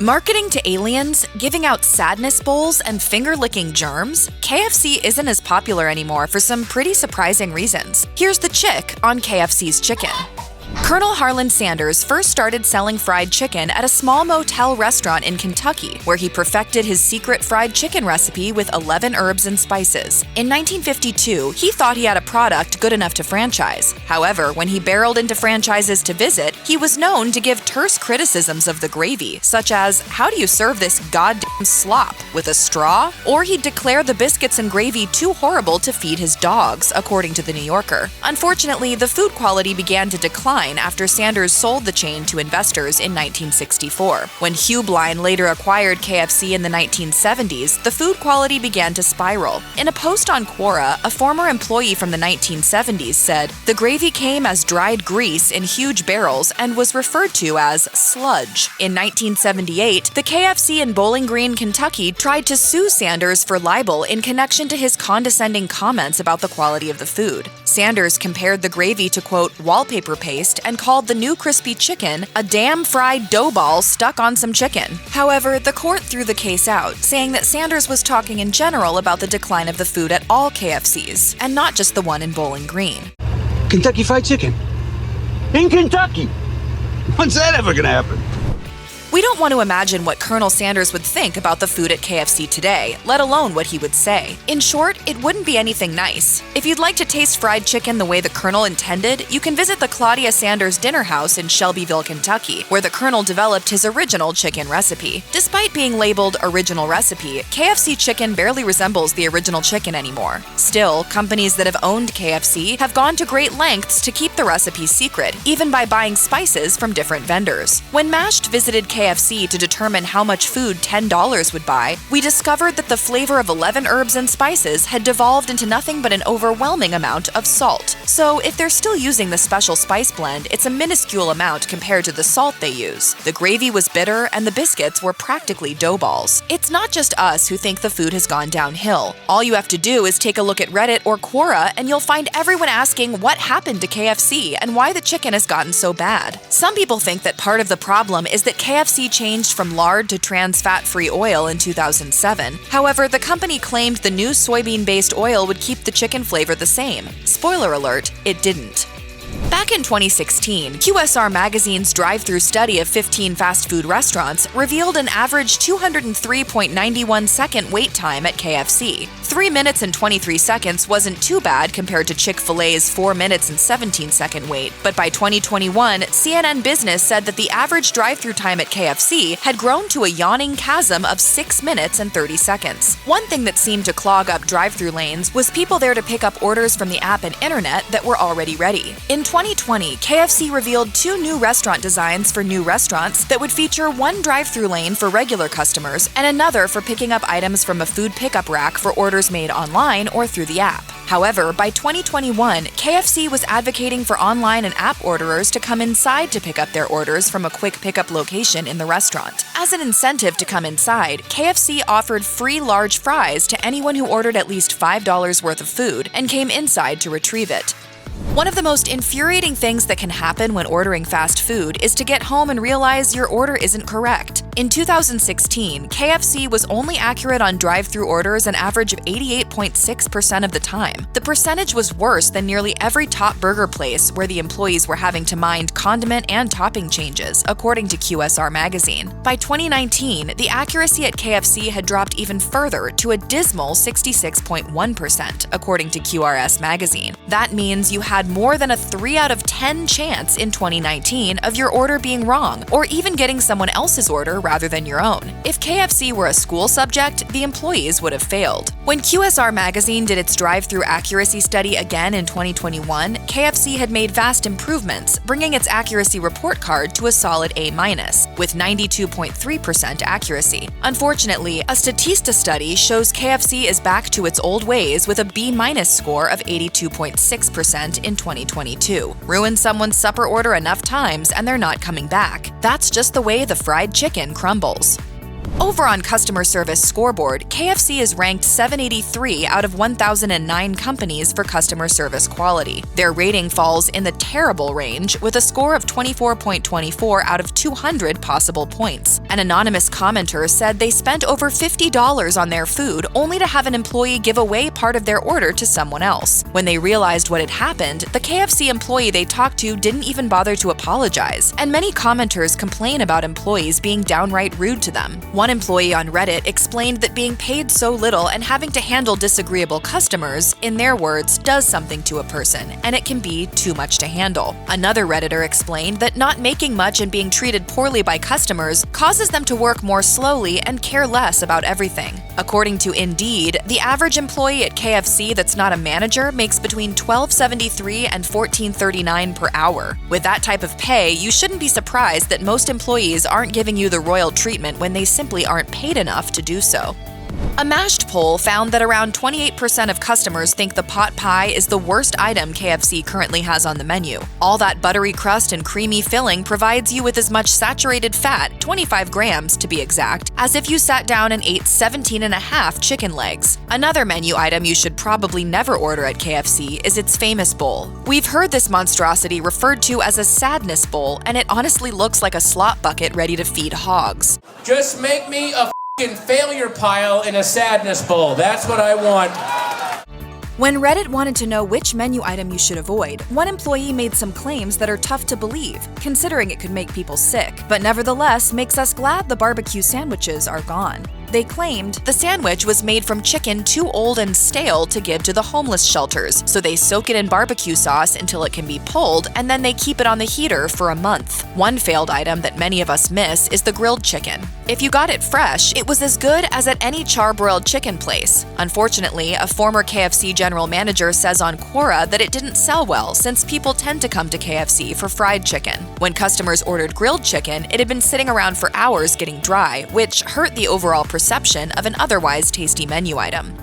Marketing to aliens, giving out sadness bowls, and finger-licking germs, KFC isn't as popular anymore for some pretty surprising reasons. Here's the chick on KFC's chicken. Colonel Harlan Sanders first started selling fried chicken at a small motel restaurant in Kentucky, where he perfected his secret fried chicken recipe with 11 herbs and spices. In 1952, he thought he had a product good enough to franchise. However, when he barreled into franchises to visit, he was known to give terse criticisms of the gravy, such as, "How do you serve this goddamn slop? With a straw?" Or he'd declare the biscuits and gravy too horrible to feed his dogs, according to The New Yorker. Unfortunately, the food quality began to decline after Sanders sold the chain to investors in 1964. When Hugh Blind later acquired KFC in the 1970s, the food quality began to spiral. In a post on Quora, a former employee from the 1970s said, "The gravy came as dried grease in huge barrels and was referred to as sludge." In 1978, the KFC in Bowling Green, Kentucky tried to sue Sanders for libel in connection to his condescending comments about the quality of the food. Sanders compared the gravy to, quote, "wallpaper paste," and called the new crispy chicken a damn fried dough ball stuck on some chicken. However, the court threw the case out, saying that Sanders was talking in general about the decline of the food at all KFCs, and not just the one in Bowling Green. Kentucky Fried Chicken. In Kentucky! When's that ever gonna happen? We don't want to imagine what Colonel Sanders would think about the food at KFC today, let alone what he would say. In short, it wouldn't be anything nice. If you'd like to taste fried chicken the way the Colonel intended, you can visit the Claudia Sanders Dinner House in Shelbyville, Kentucky, where the Colonel developed his original chicken recipe. Despite being labeled original recipe, KFC chicken barely resembles the original chicken anymore. Still, companies that have owned KFC have gone to great lengths to keep the recipe secret, even by buying spices from different vendors. When Mashed visited KFC to determine how much food $10 would buy, we discovered that the flavor of 11 herbs and spices had devolved into nothing but an overwhelming amount of salt. So if they're still using the special spice blend, it's a minuscule amount compared to the salt they use. The gravy was bitter and the biscuits were practically dough balls. It's not just us who think the food has gone downhill. All you have to do is take a look at Reddit or Quora and you'll find everyone asking what happened to KFC and why the chicken has gotten so bad. Some people think that part of the problem is that KFC changed from lard to trans fat-free oil in 2007. However, the company claimed the new soybean-based oil would keep the chicken flavor the same. Spoiler alert, it didn't. Back in 2016, QSR Magazine's drive-through study of 15 fast food restaurants revealed an average 203.91-second wait time at KFC. 3 minutes and 23 seconds wasn't too bad compared to Chick-fil-A's 4 minutes and 17-second wait, but by 2021, CNN Business said that the average drive-through time at KFC had grown to a yawning chasm of 6 minutes and 30 seconds. One thing that seemed to clog up drive-through lanes was people there to pick up orders from the app and internet that were already ready. In 2020, KFC revealed 2 new restaurant designs for new restaurants that would feature one drive-through lane for regular customers and another for picking up items from a food pickup rack for orders made online or through the app. However, by 2021, KFC was advocating for online and app orderers to come inside to pick up their orders from a quick pickup location in the restaurant. As an incentive to come inside, KFC offered free large fries to anyone who ordered at least $5 worth of food and came inside to retrieve it. One of the most infuriating things that can happen when ordering fast food is to get home and realize your order isn't correct. In 2016, KFC was only accurate on drive-through orders an average of 88.6% of the time. The percentage was worse than nearly every top burger place where the employees were having to mind condiment and topping changes, according to QSR Magazine. By 2019, the accuracy at KFC had dropped even further to a dismal 66.1%, according to QRS Magazine. That means you had more than a 3 out of 10 chance in 2019 of your order being wrong, or even getting someone else's order rather than your own. If KFC were a school subject, the employees would have failed. When QSR Magazine did its drive-through accuracy study again in 2021, KFC had made vast improvements, bringing its accuracy report card to a solid A-, with 92.3% accuracy. Unfortunately, a Statista study shows KFC is back to its old ways with a B- score of 82.6% in 2022. Ruin someone's supper order enough times and they're not coming back. That's just the way the fried chicken crumbles. Over on Customer Service Scoreboard, KFC is ranked 783 out of 1,009 companies for customer service quality. Their rating falls in the terrible range with a score of 24.24 out of 200 possible points. An anonymous commenter said they spent over $50 on their food only to have an employee give away part of their order to someone else. When they realized what had happened, the KFC employee they talked to didn't even bother to apologize, and many commenters complain about employees being downright rude to them. One employee on Reddit explained that being paid so little and having to handle disagreeable customers, in their words, does something to a person, and it can be too much to handle. Another Redditor explained that not making much and being treated poorly by customers causes them to work more slowly and care less about everything. According to Indeed, the average employee at KFC that's not a manager makes between $12.73 and $14.39 per hour. With that type of pay, you shouldn't be surprised that most employees aren't giving you the royal treatment when they simply aren't paid enough to do so. A Mashed poll found that around 28% of customers think the pot pie is the worst item KFC currently has on the menu. All that buttery crust and creamy filling provides you with as much saturated fat, 25 grams to be exact, as if you sat down and ate 17.5 chicken legs. Another menu item you should probably never order at KFC is its famous bowl. We've heard this monstrosity referred to as a sadness bowl, and it honestly looks like a slop bucket ready to feed hogs. Just make me a failure pile in a sadness bowl. That's what I want. When Reddit wanted to know which menu item you should avoid, one employee made some claims that are tough to believe, considering it could make people sick, but nevertheless makes us glad the barbecue sandwiches are gone. They claimed the sandwich was made from chicken too old and stale to give to the homeless shelters, so they soak it in barbecue sauce until it can be pulled, and then they keep it on the heater for a month. One failed item that many of us miss is the grilled chicken. If you got it fresh, it was as good as at any charbroiled chicken place. Unfortunately, a former KFC general manager says on Quora that it didn't sell well since people tend to come to KFC for fried chicken. When customers ordered grilled chicken, it had been sitting around for hours getting dry, which hurt the overall perception of an otherwise tasty menu item.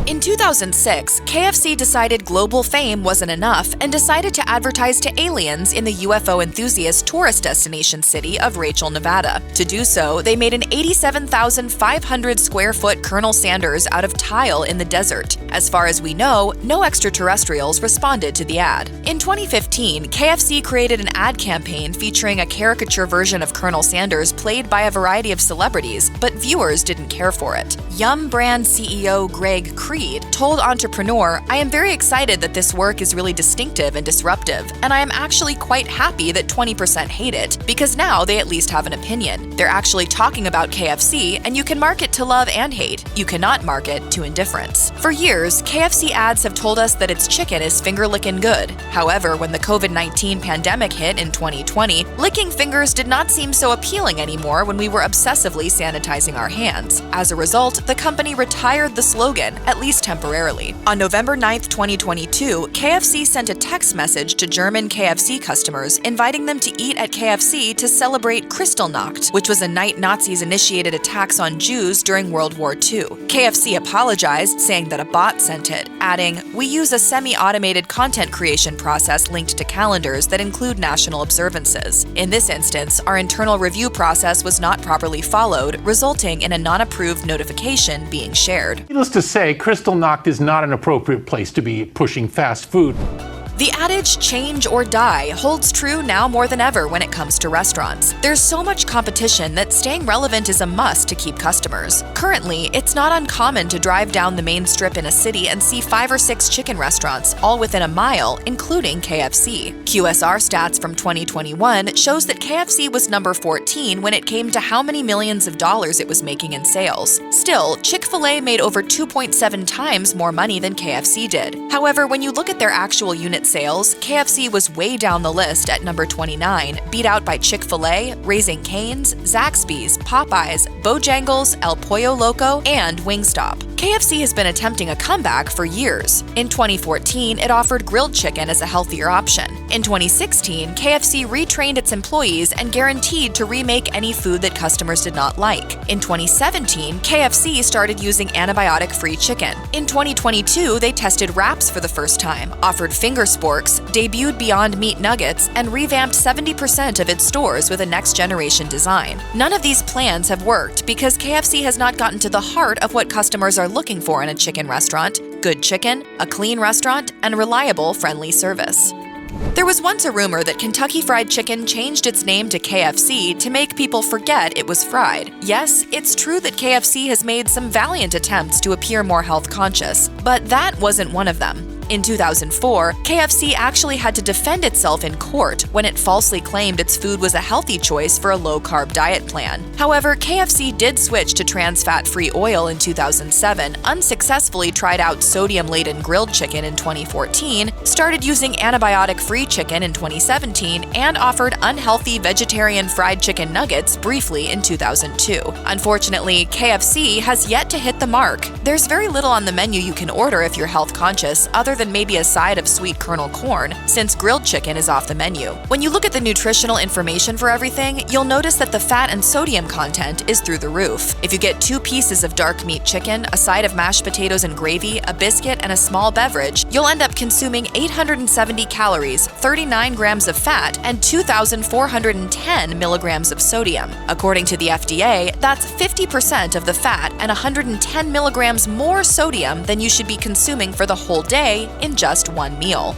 In 2006, KFC decided global fame wasn't enough and decided to advertise to aliens in the UFO enthusiast tourist destination city of Rachel, Nevada. To do so, they made an 87,500 square foot Colonel Sanders out of tile in the desert. As far as we know, no extraterrestrials responded to the ad. In 2015, KFC created an ad campaign featuring a caricature version of Colonel Sanders played by a variety of celebrities, but viewers didn't care for it. Yum brand CEO Greg Creed told Entrepreneur, "I am very excited that this work is really distinctive and disruptive, and I am actually quite happy that 20% hate it, because now they at least have an opinion. They're actually talking about KFC, and you can market to love and hate. You cannot market to indifference." For years, KFC ads have told us that its chicken is finger-lickin' good. However, when the COVID-19 pandemic hit in 2020, licking fingers did not seem so appealing anymore when we were obsessively sanitizing our hands. As a result, the company retired the slogan, at least temporarily. On November 9, 2022, KFC sent a text message to German KFC customers inviting them to eat at KFC to celebrate Kristallnacht, which was a night Nazis initiated attacks on Jews during World War II. KFC apologized, saying that a bot sent it, adding, "We use a semi-automated content creation process linked to calendars that include national observances. In this instance, our internal review process was not properly followed, resulting in a non-approved notification being shared." Needless to say, Kristallnacht is not an appropriate place to be pushing fast food. The adage, change or die, holds true now more than ever when it comes to restaurants. There's so much competition that staying relevant is a must to keep customers. Currently, it's not uncommon to drive down the main strip in a city and see 5 or 6 chicken restaurants, all within a mile, including KFC. QSR stats from 2021 shows that KFC was number 14 when it came to how many millions of dollars it was making in sales. Still, Chick-fil-A made over 2.7 times more money than KFC did. However, when you look at their actual unit sales, KFC was way down the list at number 29, beat out by Chick-fil-A, Raising Cane's, Zaxby's, Popeyes, Bojangles, El Pollo Loco, and Wingstop. KFC has been attempting a comeback for years. In 2014, it offered grilled chicken as a healthier option. In 2016, KFC retrained its employees and guaranteed to remake any food that customers did not like. In 2017, KFC started using antibiotic-free chicken. In 2022, they tested wraps for the first time, offered finger sporks, debuted Beyond Meat nuggets, and revamped 70% of its stores with a next-generation design. None of these plans have worked because KFC has not gotten to the heart of what customers are looking for in a chicken restaurant: good chicken, a clean restaurant, and reliable, friendly service. There was once a rumor that Kentucky Fried Chicken changed its name to KFC to make people forget it was fried. Yes, it's true that KFC has made some valiant attempts to appear more health conscious, but that wasn't one of them. In 2004, KFC actually had to defend itself in court when it falsely claimed its food was a healthy choice for a low-carb diet plan. However, KFC did switch to trans-fat-free oil in 2007, unsuccessfully tried out sodium-laden grilled chicken in 2014, started using antibiotic-free chicken in 2017, and offered unhealthy vegetarian fried chicken nuggets briefly in 2002. Unfortunately, KFC has yet to hit the mark. There's very little on the menu you can order if you're health-conscious, other than maybe a side of sweet kernel corn, since grilled chicken is off the menu. When you look at the nutritional information for everything, you'll notice that the fat and sodium content is through the roof. If you get 2 pieces of dark meat chicken, a side of mashed potatoes and gravy, a biscuit, and a small beverage, you'll end up consuming 870 calories, 39 grams of fat, and 2,410 milligrams of sodium. According to the FDA, that's 50% of the fat and 110 milligrams more sodium than you should be consuming for the whole day in just one meal.